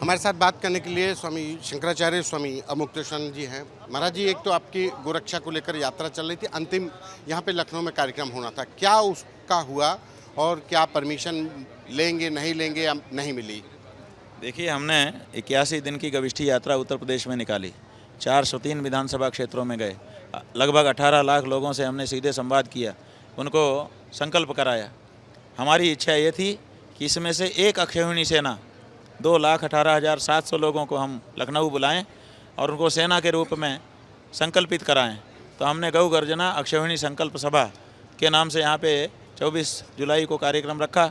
हमारे साथ बात करने के लिए स्वामी शंकराचार्य स्वामी अमुक्तेश्वर जी हैं। महाराज जी, एक तो आपकी गोरक्षा को लेकर यात्रा चल रही थी, अंतिम यहाँ पे लखनऊ में कार्यक्रम होना था, क्या उसका हुआ और क्या परमिशन लेंगे नहीं लेंगे या नहीं मिली? देखिए, हमने 81 दिन की गविष्ठी यात्रा उत्तर प्रदेश में निकाली। 403 विधानसभा क्षेत्रों में गए। लगभग 18 लाख लोगों से हमने सीधे संवाद किया, उनको संकल्प कराया। हमारी इच्छा ये थी कि इसमें से एक अक्षौहिणी सेना 2,18,700 लोगों को हम लखनऊ बुलाएं और उनको सेना के रूप में संकल्पित कराएं। तो हमने गौ गर्जना अक्षौहिणी संकल्प सभा के नाम से यहाँ पे 24 जुलाई को कार्यक्रम रखा।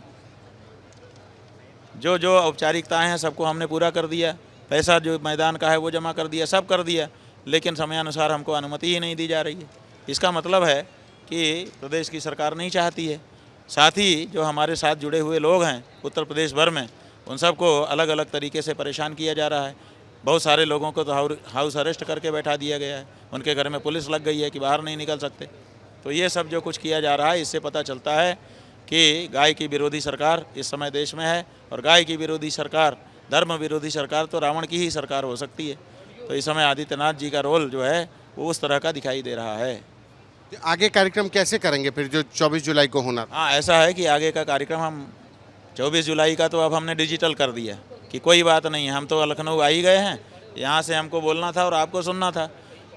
जो जो औपचारिकताएं हैं सबको हमने पूरा कर दिया। पैसा जो मैदान का है वो जमा कर दिया, सब कर दिया, लेकिन समयानुसार हमको अनुमति ही नहीं दी जा रही है। इसका मतलब है कि प्रदेश की सरकार नहीं चाहती है। साथ ही जो हमारे साथ जुड़े हुए लोग हैं उत्तर प्रदेश भर में, उन सबको अलग अलग तरीके से परेशान किया जा रहा है। बहुत सारे लोगों को तो हाउस अरेस्ट करके बैठा दिया गया है, उनके घर में पुलिस लग गई है कि बाहर नहीं निकल सकते। तो ये सब जो कुछ किया जा रहा है, इससे पता चलता है कि गाय की विरोधी सरकार इस समय देश में है, और गाय की विरोधी सरकार, धर्म विरोधी सरकार तो रावण की ही सरकार हो सकती है। तो इस समय आदित्यनाथ जी का रोल जो है वो उस तरह का दिखाई दे रहा है। आगे कार्यक्रम कैसे करेंगे फिर जो 24 जुलाई को होना था? हाँ, ऐसा है कि आगे का कार्यक्रम हम 24 जुलाई का तो अब हमने डिजिटल कर दिया कि कोई बात नहीं है, हम तो लखनऊ आ ही गए हैं, यहाँ से हमको बोलना था और आपको सुनना था।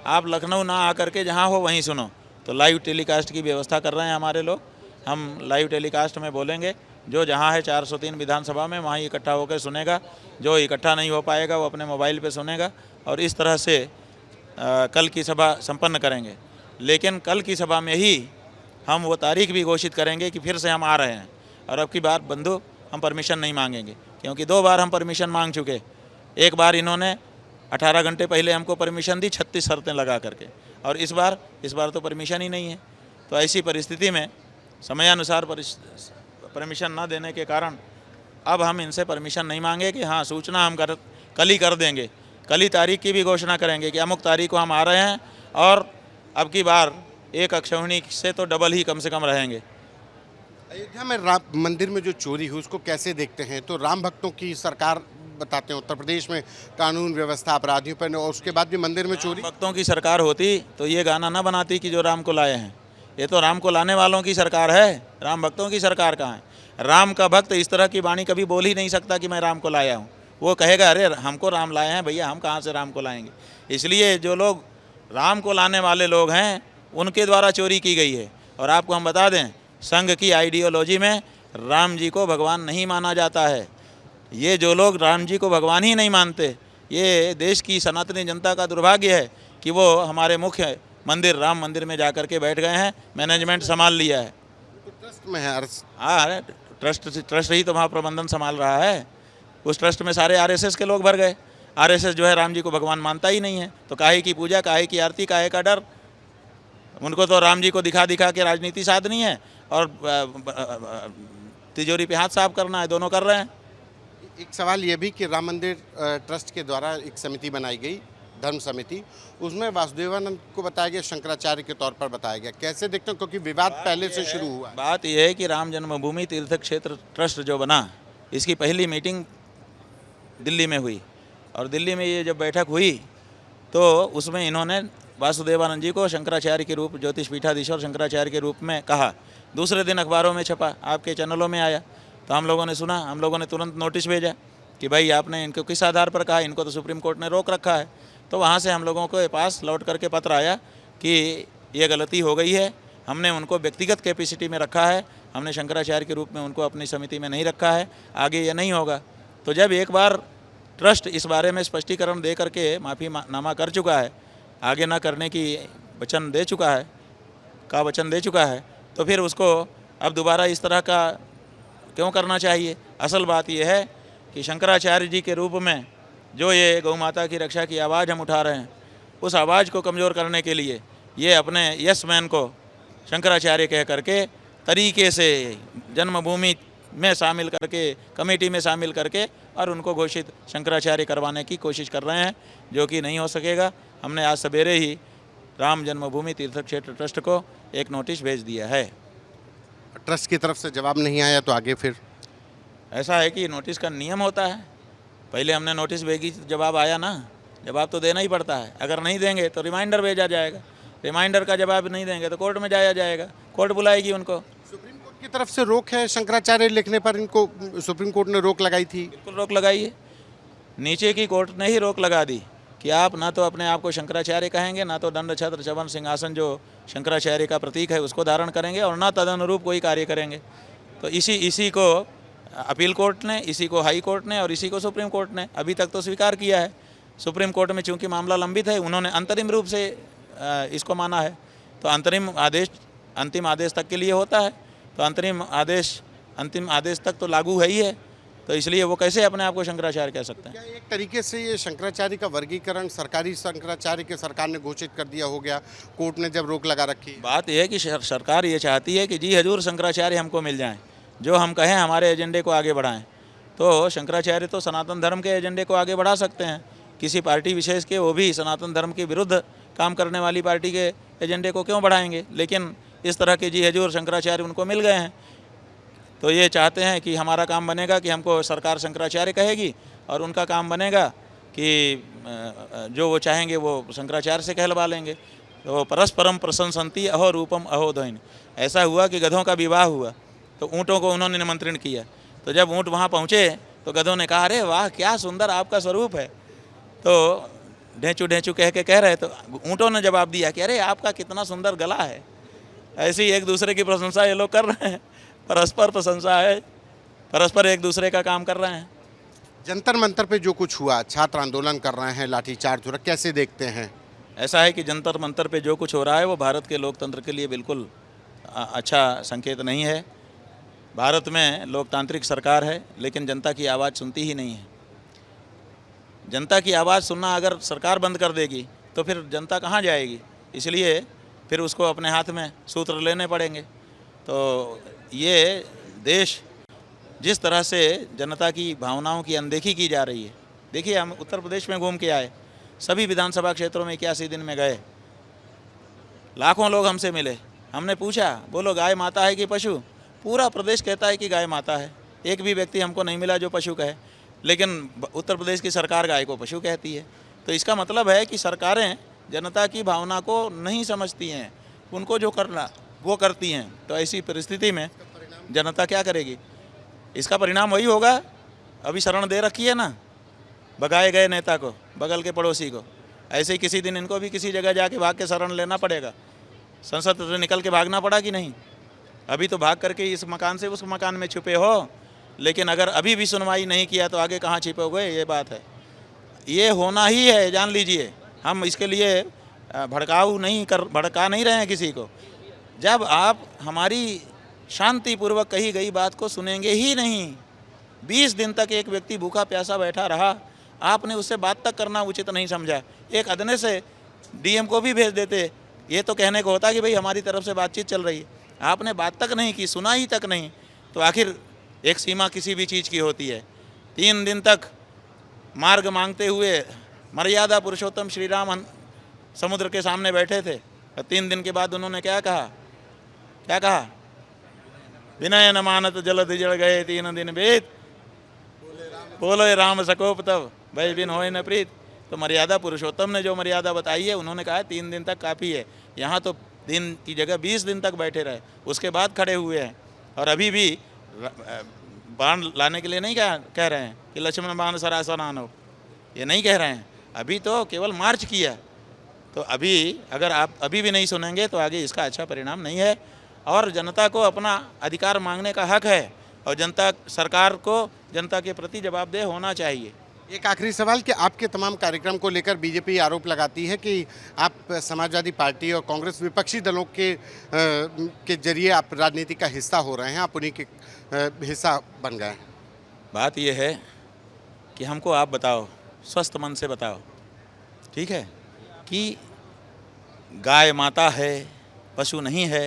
आप लखनऊ ना आकर के जहाँ हो वहीं सुनो। तो लाइव टेलीकास्ट की व्यवस्था कर रहे हैं हमारे लोग। हम लाइव टेलीकास्ट में बोलेंगे, जो जहाँ है 403 विधानसभा में वहीं इकट्ठा होकर सुनेगा। जो इकट्ठा नहीं हो पाएगा वो अपने मोबाइल पे सुनेगा। और इस तरह से कल की सभा संपन्न करेंगे। लेकिन कल की सभा में ही हम वो तारीख भी घोषित करेंगे कि फिर से हम आ रहे हैं। और अब की बार बंधु हम परमिशन नहीं मांगेंगे, क्योंकि 2 बार हम परमिशन मांग चुके। एक बार इन्होंने 18 घंटे पहले हमको परमिशन दी 36 शर्तें लगा करके, और इस बार तो परमिशन ही नहीं है। तो ऐसी परिस्थिति में समयानुसार परमिशन न देने के कारण अब हम इनसे परमिशन नहीं मांगे कि हाँ, सूचना हम कल ही कर देंगे। कल ही तारीख की भी घोषणा करेंगे कि अमुक तारीख को हम आ रहे हैं, और अब की बार एक अक्षौहिणी से तो डबल ही कम से कम रहेंगे। अयोध्या में राम मंदिर में जो चोरी हुई उसको कैसे देखते हैं? तो राम भक्तों की सरकार बताते हैं उत्तर प्रदेश में, कानून व्यवस्था अपराधियों पर, और उसके बाद भी मंदिर में चोरी। भक्तों की सरकार होती तो ये गाना ना बनाती कि जो राम को लाए हैं। ये तो राम को लाने वालों की सरकार है, राम भक्तों की सरकार कहाँ है? राम का भक्त इस तरह की वाणी कभी बोल ही नहीं सकता कि मैं राम को लाया हूँ। वो कहेगा अरे हमको राम लाए हैं भैया, हम कहाँ से राम को लाएंगे। इसलिए जो लोग राम को लाने वाले लोग हैं उनके द्वारा चोरी की गई है। और आपको हम बता दें, संघ की आइडियोलॉजी में राम जी को भगवान नहीं माना जाता है। ये जो लोग राम जी को भगवान ही नहीं मानते, ये देश की सनातनी जनता का दुर्भाग्य है कि वो हमारे मुख्य मंदिर राम मंदिर में जाकर के बैठ गए हैं, मैनेजमेंट संभाल लिया है। तो ट्रस्ट में है। हाँ, ट्रस्ट ही तो वहाँ प्रबंधन संभाल रहा है। उस ट्रस्ट में सारे आरएसएस के लोग भर गए। आरएसएस जो है राम जी को भगवान मानता ही नहीं है, तो काहे की पूजा, काहे की आरती, काहे का डर। उनको तो राम जी को दिखा दिखा के राजनीति साधनी है और तिजोरी पे हाथ साफ करना है, दोनों कर रहे हैं। एक सवाल ये भी कि राम मंदिर ट्रस्ट के द्वारा एक समिति बनाई गई, धर्म समिति, उसमें वासुदेवानंद को बताया गया, शंकराचार्य के तौर पर बताया गया। कैसे देखते हो, क्योंकि विवाद पहले से शुरू हुआ है? बात यह है कि राम जन्मभूमि तीर्थ क्षेत्र ट्रस्ट जो बना, इसकी पहली मीटिंग दिल्ली में हुई, और दिल्ली में ये जब बैठक हुई तो उसमें इन्होंने वासुदेवानंद जी को शंकराचार्य के रूप, ज्योतिष पीठाधीश्वर शंकराचार्य के रूप में कहा। दूसरे दिन अखबारों में छपा, आपके चैनलों में आया। तो हम लोगों ने सुना, हम लोगों ने तुरंत नोटिस भेजा कि भाई आपने इनको किस आधार पर कहा, इनको तो सुप्रीम कोर्ट ने रोक रखा है। तो वहाँ से हम लोगों के पास लौट करके पत्र आया कि ये गलती हो गई है, हमने उनको व्यक्तिगत कैपेसिटी में रखा है, हमने शंकराचार्य के रूप में उनको अपनी समिति में नहीं रखा है, आगे ये नहीं होगा। तो जब एक बार ट्रस्ट इस बारे में स्पष्टीकरण दे करके माफ़ी नामा कर चुका है, आगे ना करने की वचन दे चुका है, तो फिर उसको अब दोबारा इस तरह का क्यों करना चाहिए? असल बात यह है कि शंकराचार्य जी के रूप में जो ये गौ माता की रक्षा की आवाज़ हम उठा रहे हैं, उस आवाज़ को कमज़ोर करने के लिए ये अपने यस मैन को शंकराचार्य कह करके तरीके से जन्मभूमि में शामिल करके, कमेटी में शामिल करके, और उनको घोषित शंकराचार्य करवाने की कोशिश कर रहे हैं, जो कि नहीं हो सकेगा। हमने आज सवेरे ही राम जन्मभूमि तीर्थ क्षेत्र ट्रस्ट को एक नोटिस भेज दिया है। ट्रस्ट की तरफ से जवाब नहीं आया तो आगे फिर? ऐसा है कि नोटिस का नियम होता है, पहले हमने नोटिस भेजी, जवाब आया ना, जवाब तो देना ही पड़ता है। अगर नहीं देंगे तो रिमाइंडर भेजा जाएगा, रिमाइंडर का जवाब नहीं देंगे तो कोर्ट में जाया जाएगा, कोर्ट बुलाएगी उनको। सुप्रीम कोर्ट की तरफ से रोक है शंकराचार्य लिखने पर, इनको सुप्रीम कोर्ट ने रोक लगाई थी। बिल्कुल रोक लगाई है, नीचे की कोर्ट ने ही रोक लगा दी कि आप ना तो अपने आप को शंकराचार्य कहेंगे, ना तो दंड छत्र चवन सिंहासन जो शंकराचार्य का प्रतीक है उसको धारण करेंगे, और ना तदनुरूप कोई कार्य करेंगे। तो इसी को अपील कोर्ट ने, इसी को हाई कोर्ट ने और इसी को सुप्रीम कोर्ट ने अभी तक तो स्वीकार किया है। सुप्रीम कोर्ट में चूंकि मामला लंबित है, उन्होंने अंतरिम रूप से इसको माना है। तो अंतरिम आदेश तक के लिए होता है, तो अंतरिम आदेश तक तो लागू है ही है। तो इसलिए वो कैसे अपने आप को शंकराचार्य कह सकते हैं? क्या एक तरीके से ये शंकराचार्य का वर्गीकरण सरकारी शंकराचार्य के सरकार ने घोषित कर दिया हो गया, कोर्ट ने जब रोक लगा रखी? बात यह है कि सरकार ये चाहती है कि जी हजूर शंकराचार्य हमको मिल जाएं, जो हम कहें हमारे एजेंडे को आगे बढ़ाएं। तो शंकराचार्य तो सनातन धर्म के एजेंडे को आगे बढ़ा सकते हैं, किसी पार्टी विशेष के, वो भी सनातन धर्म के विरुद्ध काम करने वाली पार्टी के एजेंडे को क्यों बढ़ाएंगे? लेकिन इस तरह के जी हजूर शंकराचार्य उनको मिल गए हैं, तो ये चाहते हैं कि हमारा काम बनेगा कि हमको सरकार शंकराचार्य कहेगी, और उनका काम बनेगा कि जो वो चाहेंगे वो शंकराचार्य से कहलवा लेंगे। तो परस्परम प्रशंसन्ति अहो रूपम अहो ध्वनि। ऐसा हुआ कि गधों का विवाह हुआ, तो ऊँटों को उन्होंने निमंत्रण किया। तो जब ऊँट वहाँ पहुँचे तो गधों ने कहा, अरे वाह क्या सुंदर आपका स्वरूप है। तो ढेंचू ढेंचू कह रहे, तो ऊँटों ने जवाब दिया कि अरे आपका कितना सुंदर गला है। ऐसे ही एक दूसरे की प्रशंसा ये लोग कर रहे हैं, परस्पर प्रशंसा है, परस्पर एक दूसरे का काम कर रहे हैं। जंतर मंतर पे जो कुछ हुआ, छात्र आंदोलन कर रहे हैं, लाठीचार्ज हो रहा, कैसे देखते हैं? ऐसा है कि जंतर मंतर पे जो कुछ हो रहा है वो भारत के लोकतंत्र के लिए बिल्कुल अच्छा संकेत नहीं है। भारत में लोकतांत्रिक सरकार है, लेकिन जनता की आवाज़ सुनती ही नहीं है। जनता की आवाज़ सुनना अगर सरकार बंद कर देगी तो फिर जनता कहाँ जाएगी? इसलिए फिर उसको अपने हाथ में सूत्र लेने पड़ेंगे। तो ये देश जिस तरह से जनता की भावनाओं की अनदेखी की जा रही है, देखिए हम उत्तर प्रदेश में घूम के आए, सभी विधानसभा क्षेत्रों में 81 दिन में गए, लाखों लोग हमसे मिले, हमने पूछा बोलो गाय माता है कि पशु? पूरा प्रदेश कहता है कि गाय माता है। एक भी व्यक्ति हमको नहीं मिला जो पशु कहे, लेकिन उत्तर प्रदेश की सरकार गाय को पशु कहती है। तो इसका मतलब है कि सरकारें जनता की भावना को नहीं समझती हैं, उनको जो करना वो करती हैं। तो ऐसी परिस्थिति में जनता क्या करेगी? इसका परिणाम वही होगा, अभी शरण दे रखी है ना भगाए गए नेता को, बगल के पड़ोसी को, ऐसे ही किसी दिन इनको भी किसी जगह जाके भाग के शरण लेना पड़ेगा। संसद से निकल के भागना पड़ा कि नहीं? अभी तो भाग करके इस मकान से उस मकान में छुपे हो, लेकिन अगर अभी भी सुनवाई नहीं किया तो आगे कहाँ छिपोगे? ये बात है, ये होना ही है, जान लीजिए। हम इसके लिए भड़का नहीं रहे हैं किसी को। जब आप हमारी शांतिपूर्वक कही गई बात को सुनेंगे ही नहीं, 20 दिन तक एक व्यक्ति भूखा प्यासा बैठा रहा, आपने उससे बात तक करना उचित नहीं समझा। एक अदने से डीएम को भी भेज देते, ये तो कहने को होता कि भाई हमारी तरफ से बातचीत चल रही है। आपने बात तक नहीं की, सुना ही तक नहीं, तो आखिर एक सीमा किसी भी चीज़ की होती है। 3 दिन तक मार्ग मांगते हुए मर्यादा पुरुषोत्तम श्री राम समुद्र के सामने बैठे थे, और 3 दिन के बाद उन्होंने क्या कहा? विनय न मानत जलद जल गए 3 दिन बीत, बोले राम सकोप तब भय बिन होए न प्रीत। तो मर्यादा पुरुषोत्तम ने जो मर्यादा बताई है, उन्होंने कहा 3 दिन तक काफ़ी है। यहाँ तो दिन की जगह 20 दिन तक बैठे रहे, उसके बाद खड़े हुए हैं। और अभी भी बाण लाने के लिए नहीं कह रहे हैं कि लक्ष्मण बाण सरासन आनो, ये नहीं कह रहे हैं, अभी तो केवल मार्च किया। तो अभी अगर आप अभी भी नहीं सुनेंगे तो आगे इसका अच्छा परिणाम नहीं है। और जनता को अपना अधिकार मांगने का हक है, और जनता सरकार को जनता के प्रति जवाबदेह होना चाहिए। एक आखिरी सवाल कि आपके तमाम कार्यक्रम को लेकर बीजेपी आरोप लगाती है कि आप समाजवादी पार्टी और कांग्रेस विपक्षी दलों के जरिए आप राजनीति का हिस्सा हो रहे हैं, आप उन्हीं के हिस्सा बन गए हैं। बात यह है कि हमको आप बताओ, स्वस्थ मन से बताओ, ठीक है, कि गाय माता है, पशु नहीं है,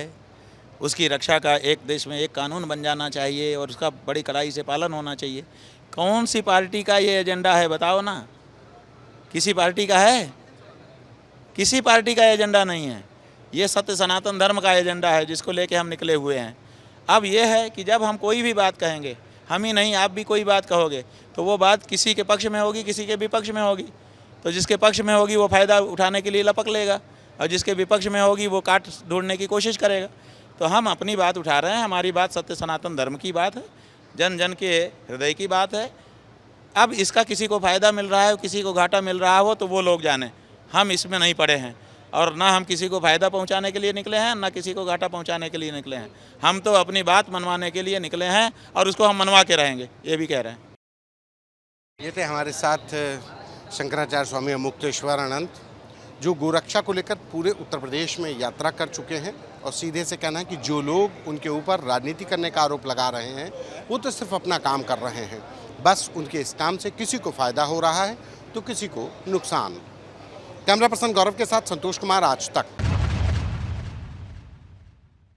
उसकी रक्षा का एक देश में एक कानून बन जाना चाहिए और उसका बड़ी कड़ाई से पालन होना चाहिए। कौन सी पार्टी का ये एजेंडा है बताओ ना? किसी पार्टी का है? किसी पार्टी का एजेंडा नहीं है। ये सत्य सनातन धर्म का एजेंडा है जिसको लेके हम निकले हुए हैं। अब ये है कि जब हम कोई भी बात कहेंगे, हम ही नहीं, आप भी कोई बात कहोगे तो वो बात किसी के पक्ष में होगी, किसी के विपक्ष में होगी। तो जिसके पक्ष में होगी वो फ़ायदा उठाने के लिए लपक लेगा, और जिसके विपक्ष में होगी वो काट ढूंढने की कोशिश करेगा। तो हम अपनी बात उठा रहे हैं, हमारी बात सत्य सनातन धर्म की बात है, जन जन के हृदय की बात है। अब इसका किसी को फ़ायदा मिल रहा है, किसी को घाटा मिल रहा हो तो वो लोग जाने, हम इसमें नहीं पड़े हैं। और ना हम किसी को फ़ायदा पहुंचाने के लिए निकले हैं, ना किसी को घाटा पहुंचाने के लिए निकले हैं। हम तो अपनी बात मनवाने के लिए निकले हैं और उसको हम मनवा के रहेंगे, ये भी कह रहे हैं। ये थे हमारे साथ शंकराचार्य स्वामी अमुक्तेश्वरानंद, जो गोरक्षा को लेकर पूरे उत्तर प्रदेश में यात्रा कर चुके हैं। और सीधे से कहना है कि जो लोग उनके ऊपर राजनीति करने का आरोप लगा रहे हैं वो तो सिर्फ अपना काम कर रहे हैं, बस उनके इस काम से किसी को फ़ायदा हो रहा है तो किसी को नुकसान। कैमरा पर्सन गौरव के साथ संतोष कुमार, आज तक।